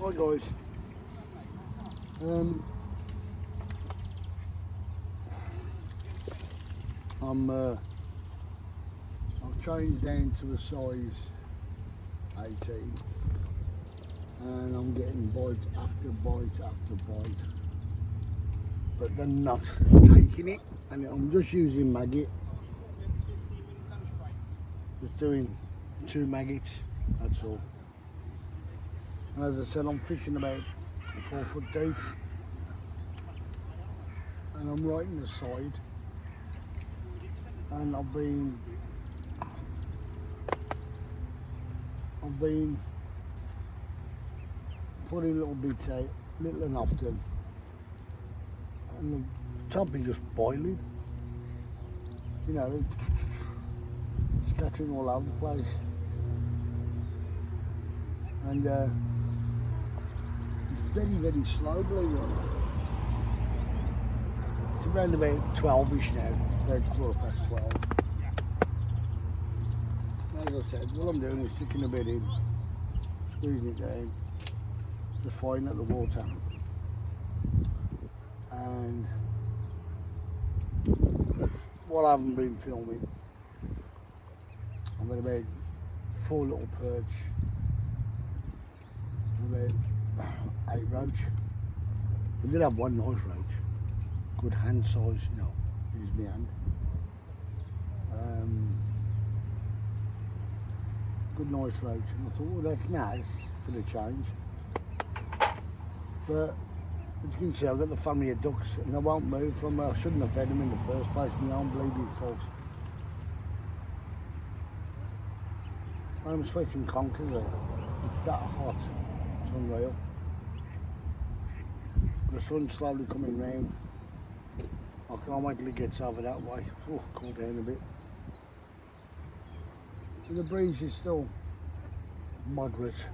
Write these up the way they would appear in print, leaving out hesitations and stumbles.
Hi guys. Um, I've changed down to a size 18, and I'm getting bite after bite after bite, but they're not taking it, and I'm just using maggot, just doing 2 maggots, that's all. And as I said, I'm fishing about 4 foot deep, and I'm right in the side, and I've been putting little bits out, little and often, and the top is just boiling, you know, scattering all over the place, and it's very, very slow, believe it or not. It's around about 12ish now, about 12:15. As I said, what I'm doing is sticking a bit in, squeezing it down, just firing at the water, and what I haven't been filming, I've got about 4 little perch, about 8 roach. I did have 1 nice roach, good hand size, you know, use my hand. Good nice roach, and I thought, well, that's nice for the change. But as you can see, I've got the family of ducks, and they won't move from where I shouldn't have fed them in the first place, my own bleeding fault. I'm sweating conkers there. It's that hot, it's unreal. The sun's slowly coming round. I can't wait till it gets over that way. Oh, cool down a bit. And the breeze is still moderate.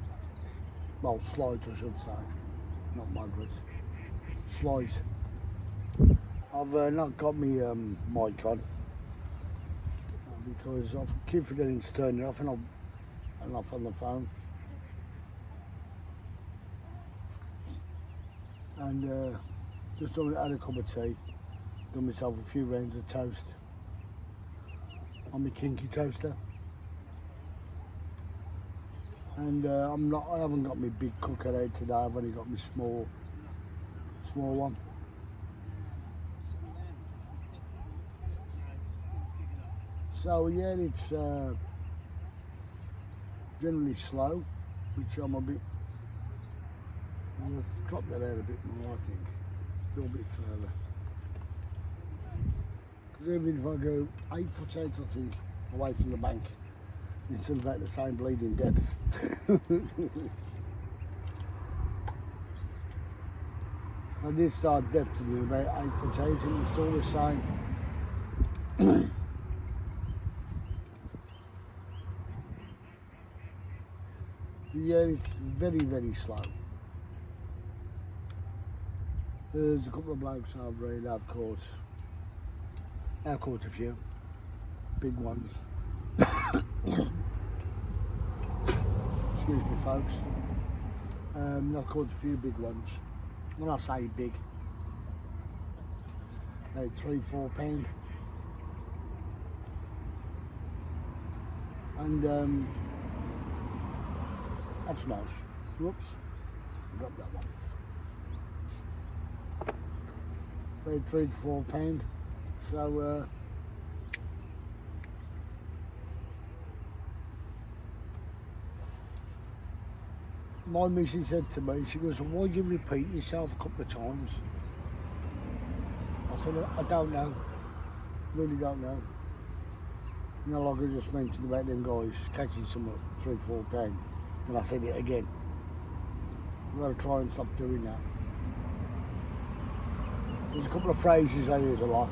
Well, slight I should say, not moderate. Slight. I've not got my mic on because I keep forgetting to turn it off, and I'm off on the phone. And just had a cup of tea, done myself a few rounds of toast on my kinky toaster. And I haven't got my big cooker out today, I've only got my small one. So yeah, it's generally slow, which I'm a bit, I'm going to drop that out a bit more, I think, a little bit further. Because even if I go 8 foot out, I think, away from the bank, it's still about the same bleeding depth. I did start depthing about 8 foot out, and it's still the same. Yeah, it's very, very slow. There's a couple of blokes I've really have caught. I've caught a few big ones. Excuse me, folks. I've caught a few big ones. When I say big, like 3-4 pound. And that's nice. Whoops, drop that one. About 3 to 4 pound. So my missus said to me, she goes, why do you repeat yourself a couple of times? I said, I don't know, really don't know. You know, like I just mentioned about them guys catching some at 3 to 4 pounds, and I said it again. I've got to try and stop doing that. There's a couple of phrases I use a lot.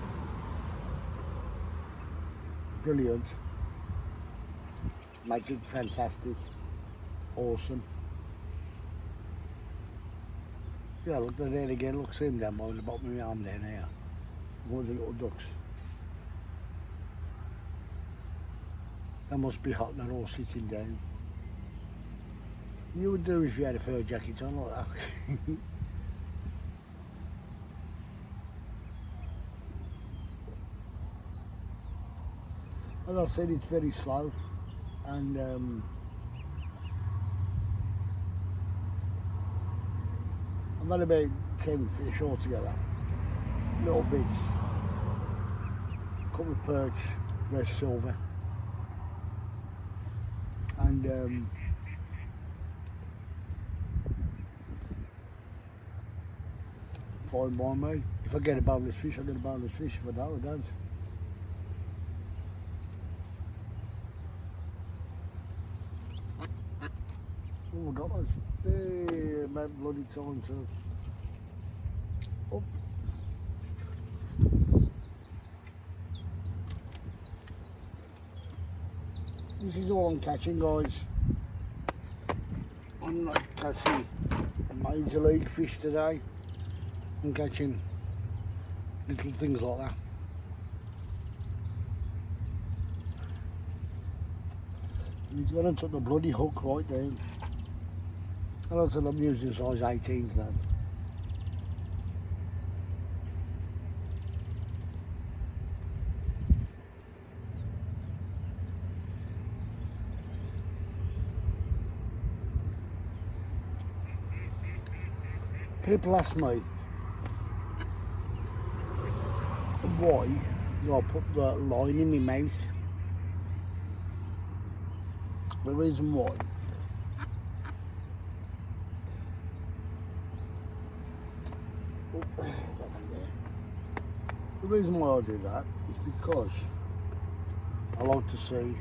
Brilliant, make it fantastic, awesome. Yeah, look, they're there again. Look, see them down by the bottom of my arm down here. One of the little ducks. They must be hot, they're all sitting down. You would do if you had a fur jacket on like that. As I said, it's very slow, and I've had about 10 fish altogether. Little bits, couple of perch, red silver, and fine by me. If I get a boneless fish, I get a boneless fish. If I don't, I don't. Oh my God, hey, about bloody time to. Oh. This is all I'm catching, guys. I'm not catching major league fish today. I'm catching little things like that. And he's gone and took the bloody hook right down. And I said I'm using size 18s now. People ask me why do I put the line in my mouth. The reason why I do that is because I like to see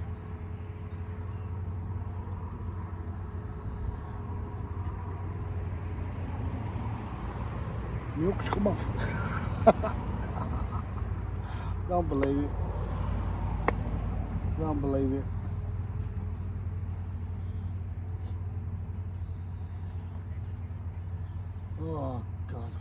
my hooks come off. Don't believe it. Don't believe it. Oh God.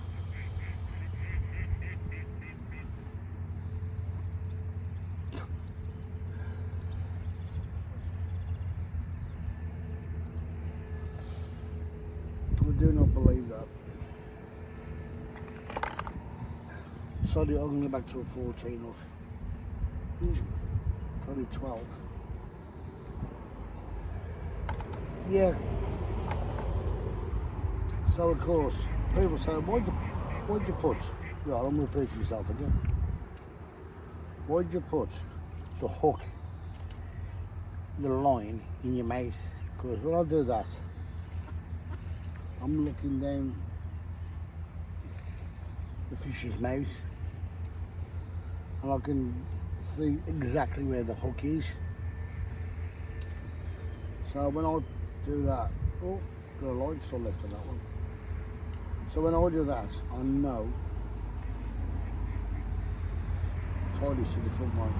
I do not believe that. Sorry, I'm going to go back to a 14 hook. It's only 12. Yeah. So of course, people say, why'd you put? Yeah, I'm repeating myself again. Why'd you put the hook, the line in your mouth? Because when I do that, I'm looking down the fish's mouth, and I can see exactly where the hook is. So when I do that, oh, got a line still left on that one. So when I do that, I know tie this to the front line.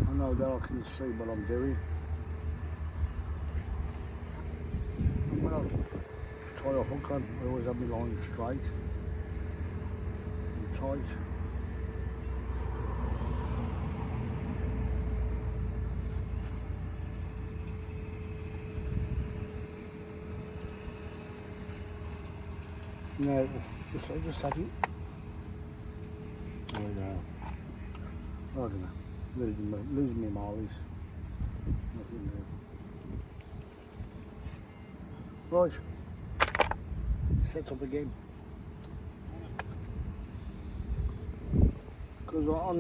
I know that I can see what I'm doing. And when I tie a hook on, I always have my line straight and tight. No, just had it. And, I don't know. Losing my marlies. Nothing new. Right. Set up again. Because on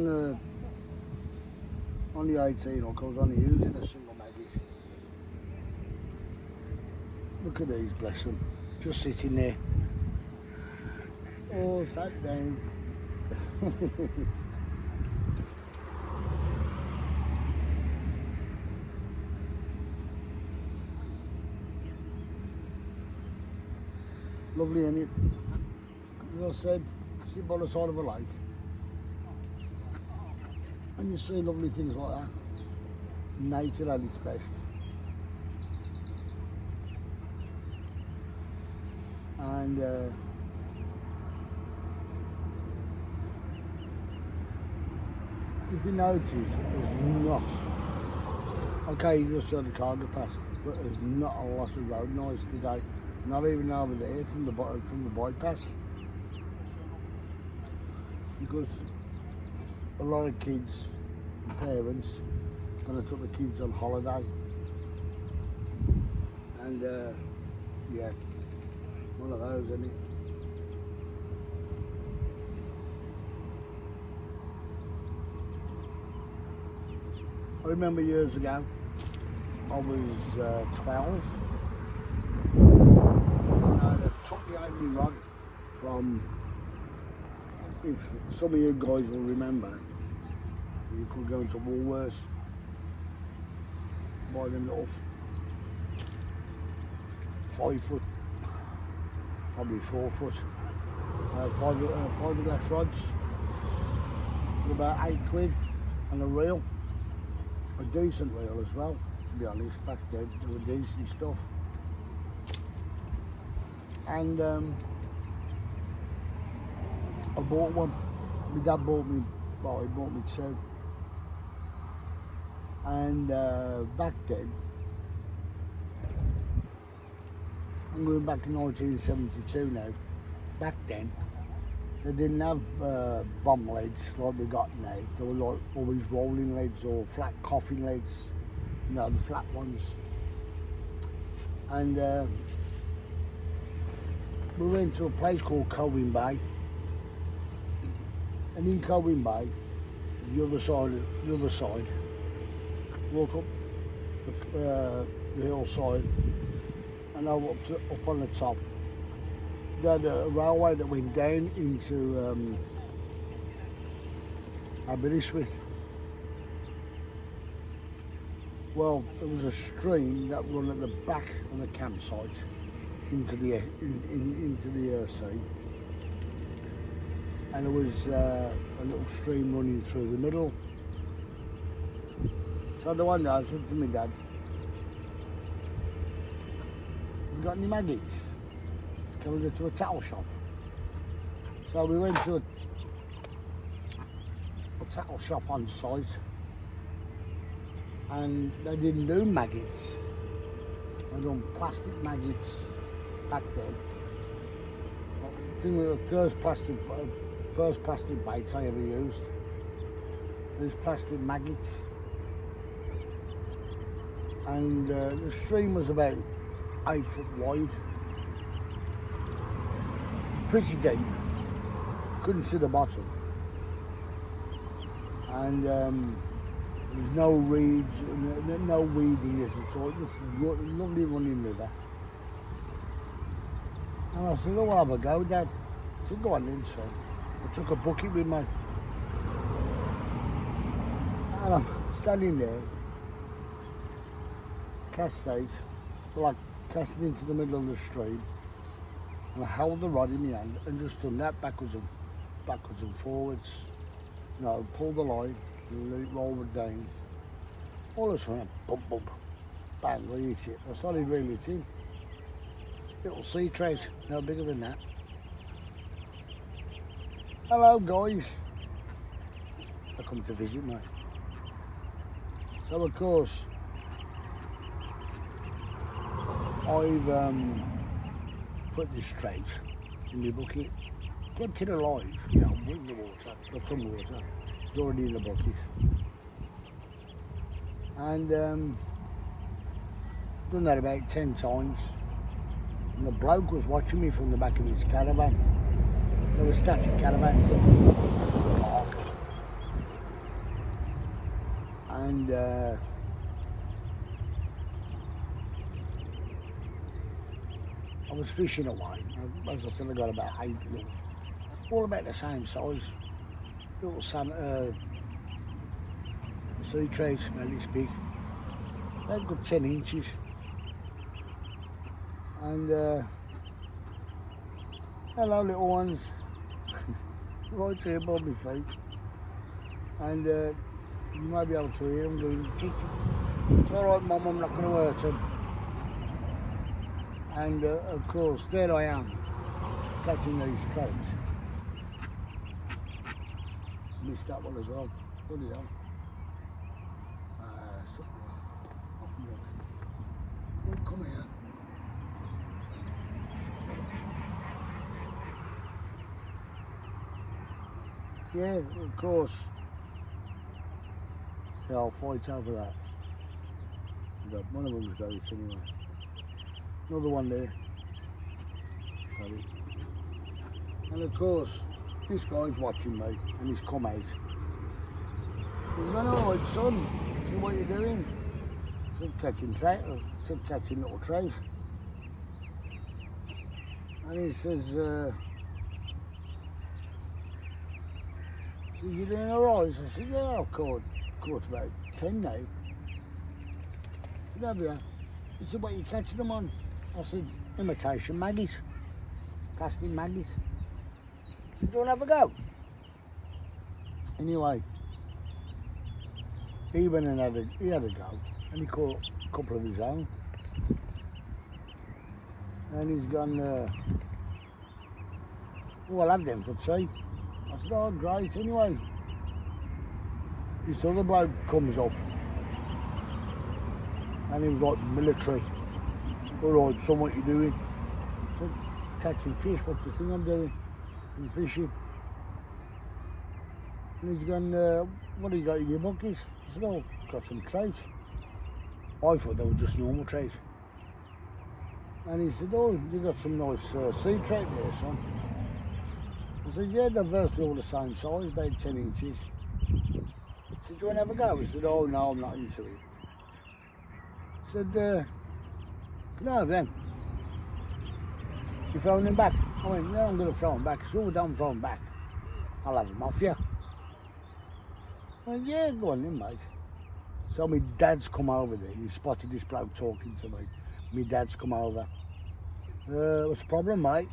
the 18 hook, I was only using a single maggot. Look at these, bless them. Just sitting there. Oh, sat down. Lovely, isn't it? As I said, sit by the side of a lake and you see lovely things like that. Nature at its best. And if you notice, there's not Okay, you just saw the car go past, but there's not a lot of road noise today. Not even over there from the bypass, because a lot of kids and parents gonna took the kids on holiday, and yeah, one of those, isn't it? I remember years ago, I was 12, and I took the Amy rod from, if some of you guys will remember, you could go into Woolworths, buy them little 5 foot, probably 4 foot, fiberglass rods for about £8 and a reel. A decent reel as well, to be honest. Back then they were decent stuff. And I bought one. My dad bought me, well, he bought me 2. And back then, I'm going back in 1972 now. Back then, they didn't have bomb leads like we got now. They were like always rolling leads or flat coffin leads, you know, the flat ones. And we went to a place called Colwyn Bay. And in Colwyn Bay, the other side, walk up the hillside and up on the top. They had a railway that went down into Aberystwyth. Well, there was a stream that ran at the back of the campsite into the sea, and there was a little stream running through the middle. So the one day I said to my dad, "Have you got any maggots? Can we go to a tattle shop?" So we went to a tattle shop on site, and they didn't do maggots. They done plastic maggots back then. I think it was the first plastic bait I ever used. These plastic maggots, and the stream was about 8 foot wide. Pretty deep, couldn't see the bottom, and there was no reeds, no weed in this at all, just lovely running river. And I said, "Oh, I'll have a go, Dad." I said, "Go on then, son." I took a bucket with me, and I'm standing there, cast out, like casting into the middle of the stream. And I held the rod in my hand and just done that backwards and forwards. You know, pulled the line and let it roll down. All of a sudden, bump, bump, bang, I hit it. I started reeling it in. Little sea trout, no bigger than that. "Hello, guys." I come to visit me. So of course, I've put this trout in my bucket, kept it alive, you know, in the water, got some water, it's already in the bucket. And done that about 10 times. And the bloke was watching me from the back of his caravan. There were static caravans there in the park. And I was fishing away. As I said, I got about 8 little, all about the same size, little sea trout, about this big. They've got 10 inches. And hello, little ones, right here above my feet. And you might be able to hear them going, "Tick, tick." It's all right, Mum, I'm not going to hurt them. And of course, there I am, catching these trout. Missed that one as well. Bloody hell. Come here. Yeah, of course. Yeah, I'll fight over that. But one of them's got it anyway. Another one there. Got it. And of course, this guy's watching me and he's come out. He's going, alright son, see what you're doing? I said catching little trout. And he says, you doing alright? I said, yeah, I've caught about 10 now. He said, have you? He said, what are you catching them on? I said, imitation maggots, plastic maggots. He said, do you want to have a go? Anyway, he went and had a go, and he caught a couple of his own. And he's gone, oh, I'll have them for tea. I said, oh, great. Anyway, this other bloke comes up, and he was like military. All right, son, what you doing? I said, catching fish. What do you think I'm doing? I'm fishing. And he's gone, what do you got in your buckets? I said, oh, got some trout. I thought they were just normal trout. And he said, oh, you got some nice sea trout there, son. I said, yeah, they're virtually all the same size, about 10 inches. I said, do you want to have a go? He said, oh, no, I'm not into it. I said, can I have them? You throwing them back? I went, no, I'm going to throw them back. So don't throw them back. I'll have them off you. I went, yeah, go on then, mate. So my dad's come over there. He spotted this bloke talking to me. My dad's come over. What's the problem, mate?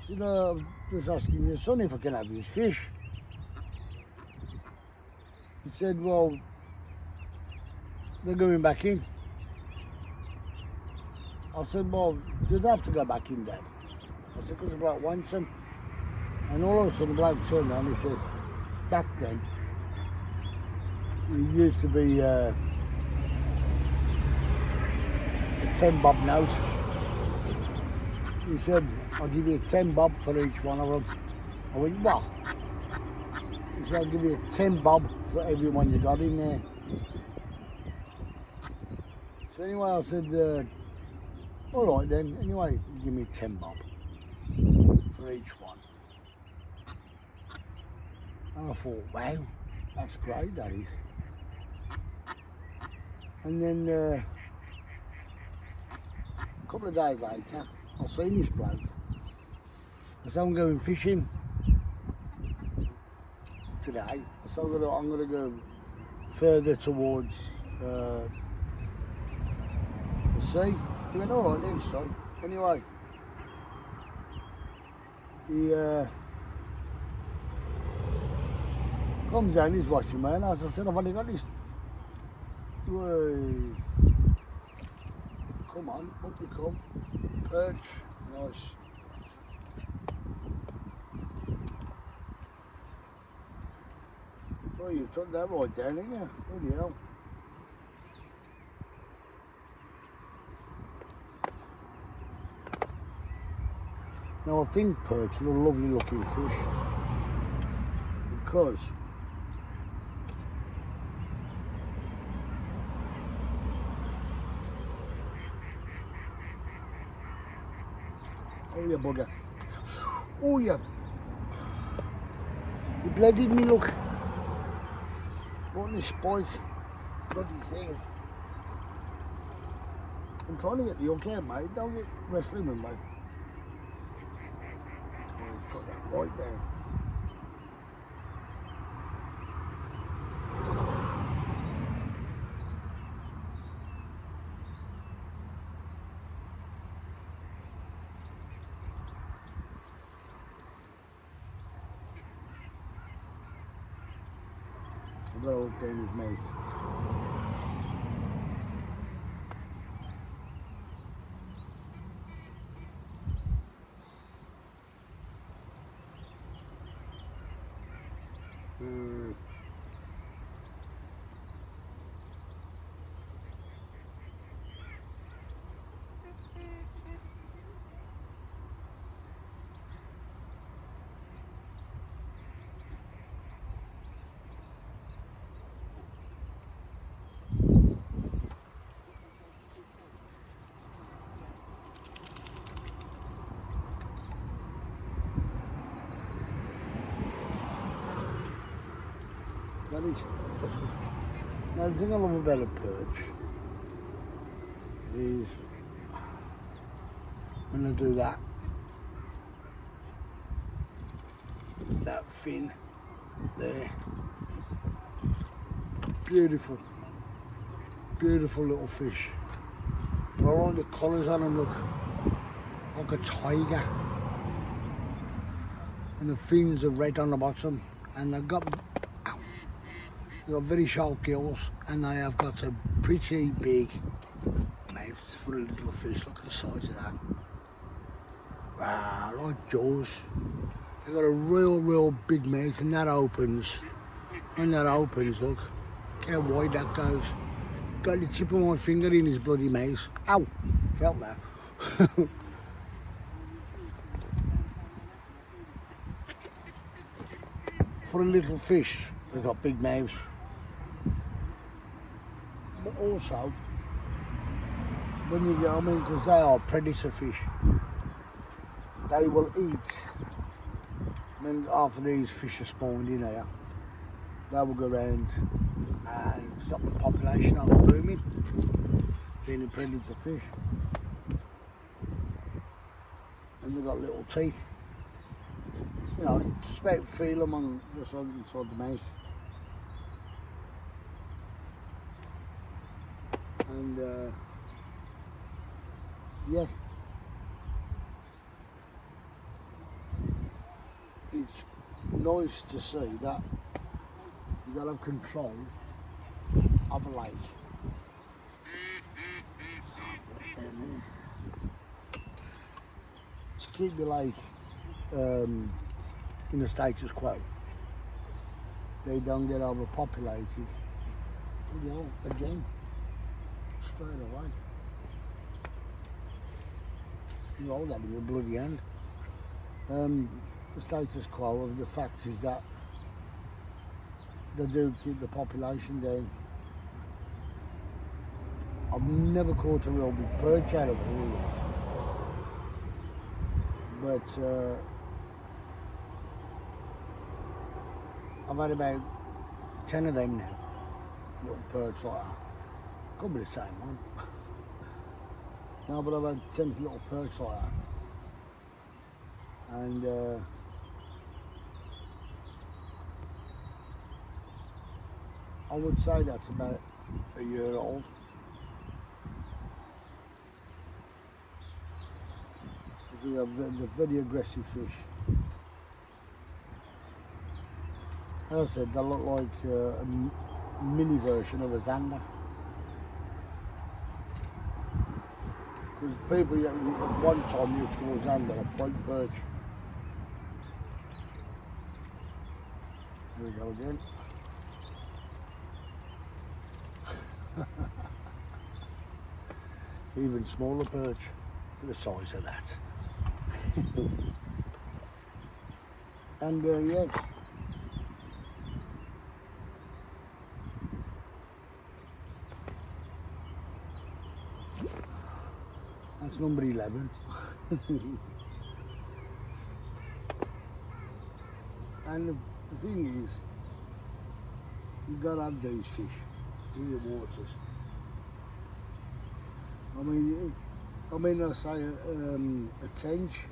I said, I'm just asking your son if I can have his fish. He said, well, they're going back in. I said, well, do they have to go back in, Dad? I said, because the bloke wants them. And all of a sudden, the bloke turned around and he says, back then, it used to be a 10 bob note. He said, I'll give you 10 bob for each one of them. I went, what? He said, I'll give you 10 bob for every one you got in there. So anyway, I said, all right then. Anyway, give me 10 bob for each one. And I thought, wow, that's great, that is. And then a couple of days later, I seen this bloke. I said, I'm going fishing today. So I'm going to go further towards the sea. He went, all right then, son. Anyway, he comes down, he's watching me, and as I said, I've only got this. Way. Come on, up you come. Perch, nice. Oh, you took that right down, didn't you? Bloody hell. Now I think perch are a lovely looking fish because oh yeah, bugger. Oh yeah. You bloodied me, look. What the spike. Bloody thing. I'm trying to get the hook out, mate. Don't get wrestling with me. Oh, put that right down. I've got to hook down his mouth. That is. Now the thing I love about a perch is when I do that fin there, beautiful little fish. But I like the colours on them, look, like a tiger. And the fins are red on the bottom, and they've got very sharp gills, and they have got a pretty big mouth for a little fish. Look at the size of that. Wow, like jaws. They've got a real big mouth, and that opens. When that opens, look how wide that goes. Got the tip of my finger in his bloody mouth. Ow! Felt that. For a little fish, they've got big mouths. But also, when you get, because they are predator fish, they will eat. When half of these fish are spawned in here, they will go around and stop the population overbooming, being a predator fish. And they've got little teeth. You know, just about feel them on just inside the mouth. And yeah, it's nice to see that you gotta have control of a lake. To keep the lake in the status quo, they don't get overpopulated. You know, again, straight away. You hold that in your bloody hand. The status quo of the fact is that they do keep the population down. I've never caught a real big perch out of it yet. But I've had about 10 of them now, little perch like that. Could be the same one. No, but I've had 10 little perch like that. And I would say that's about a year old. They're very aggressive fish. As I said, they look like a mini version of a zander. Because people at one time used to call zander a point perch. Here we go again. Even smaller perch. Look at the size of that. And yeah. That's number 11. And the thing is, you've got to have these fish in the waters. I say a tench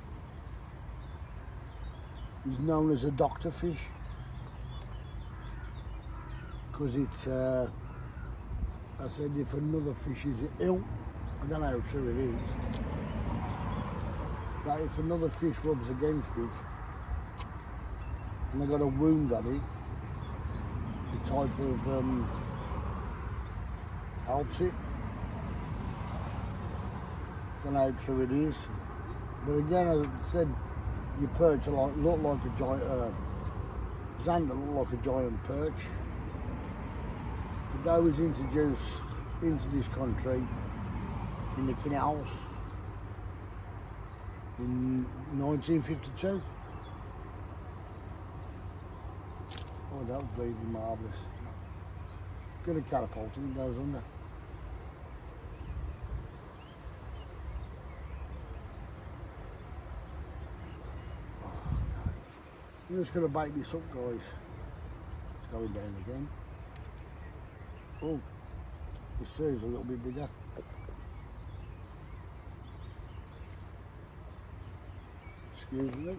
is known as a doctor fish because it's, I said if another fish is ill, I don't know how true it is, but if another fish rubs against it and they've got a wound on it, the type of helps it. I don't know how true it is, but again, as I said, your perch look like a giant, zander look like a giant perch. The dough was introduced into this country in the canals in 1952. Oh, that was bleeding marvellous. Good at catapulting, it goes under. I'm just going to bait this up, guys. It's going down again. Oh, the surf's a little bit bigger. Excuse me.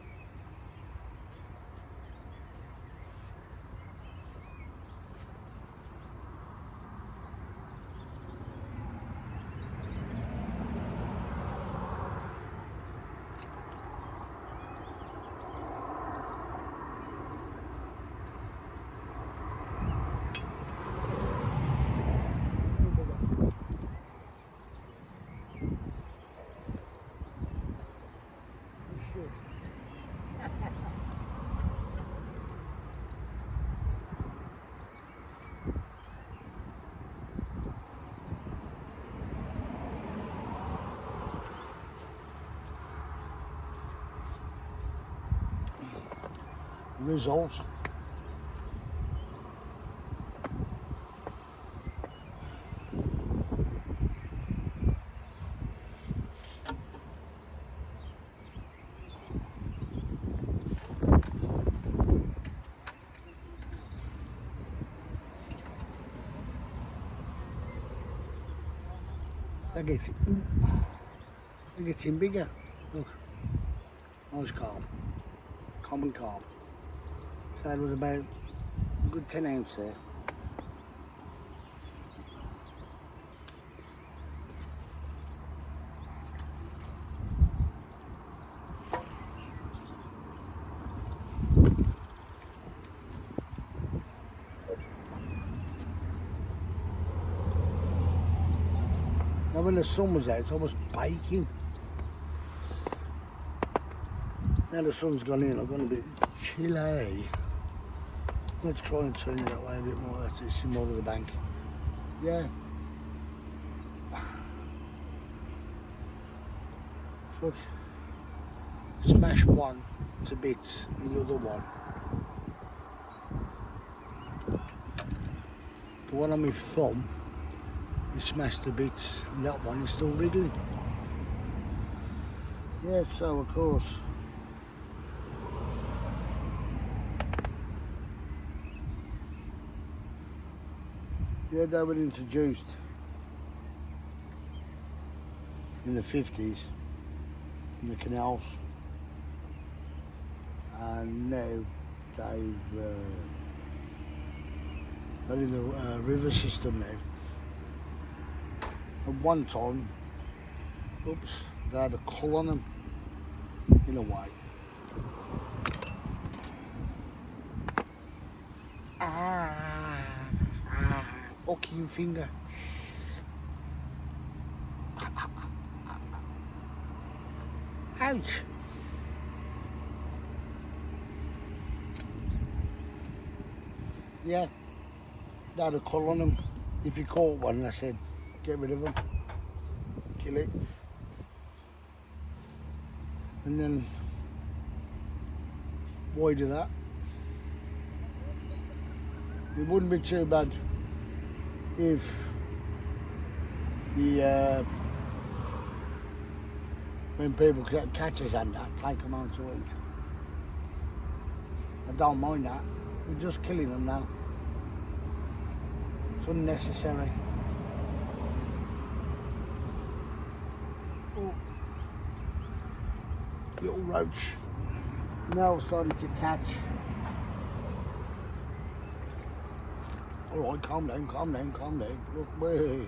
Results. They're getting bigger. Look, nice carp, common carp. So it was about a good 10 ounce there. Now when the sun was out, I was baking. Now the sun's gone in, I'm going to be chilly. Let's try and turn it that way a bit more. That's it, see more of the bank. Yeah. Look. Smash one to bits and the other one. The one on my thumb is smashed to bits and that one is still wriggling. Yeah, so of course. Yeah, they were introduced in the 50s in the canals, and now they're in the river system now. At one time, oops, they had a cull on them, in a way. Fucking finger. Ouch. Yeah, they had a cull on them. If you caught one, I said, get rid of them, kill it. And then, why do that? It wouldn't be too bad if the when people catch us and that, take them on to eat. I don't mind that. We're just killing them now. It's unnecessary. Oh. Little roach. Now started to catch. Alright, calm down, calm down, calm down. Look, way.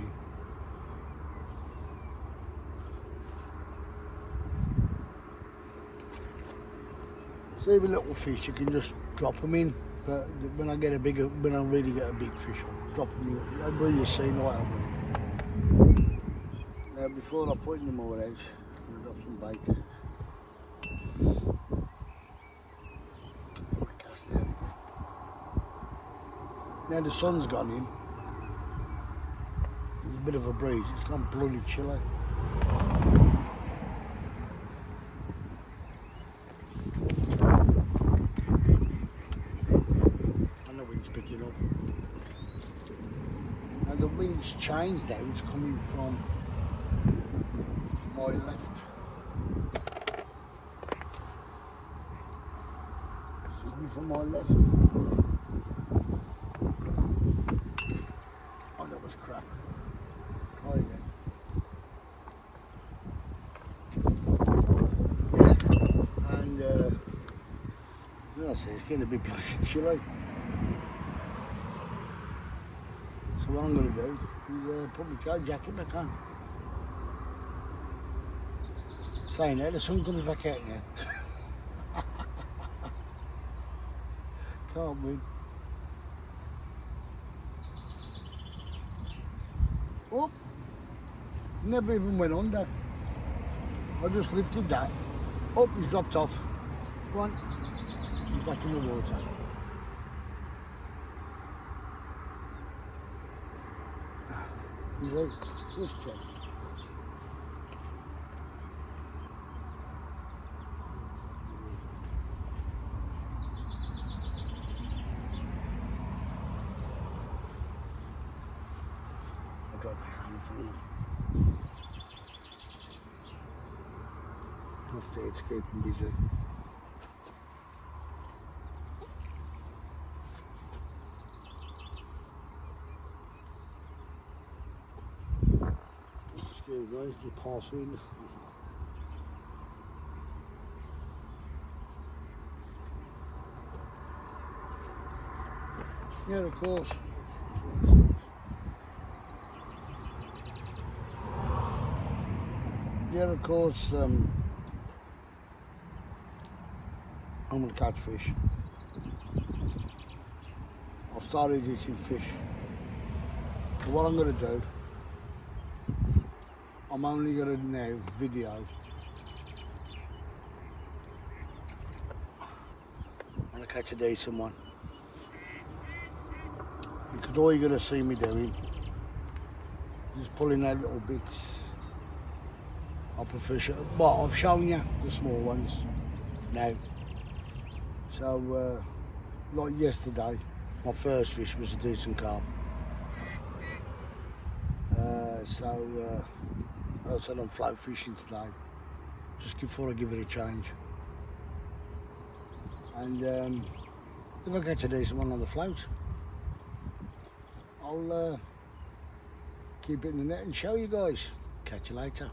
See the little fish, you can just drop them in. But when I really get a big fish, I'll drop them in. That's what you see now. Now before I put any more out, I'll drop some bait out. Cast out again. Now the sun's gone in. There's a bit of a breeze. It's gone bloody chilly. Picking up. And the wind's changed now, it's coming from my left. It's coming from my left. I say it's going to be bloody chilly. So what I'm going to do is put my coat jacket back on. Saying that, the sun comes back out now. Can't win. Oh, never even went under. I just lifted that. Oh, he's dropped off. Go on. He's back in the water. He's out. Just check. I got a handful. Enough there to keep him busy. Excuse me, just pass in. Yeah, of course. Yeah, of course. I'm going to catch fish. I've started eating fish. But what I'm going to do, I'm only going to now video. I'm going to catch a decent one. Because all you're going to see me doing is pulling out little bits up a fish. But I've shown you the small ones now. So, like yesterday, my first fish was a decent carp. I said I'm float fishing today, just before I give it a change. And if I catch a decent one on the float, I'll keep it in the net and show you guys. Catch you later.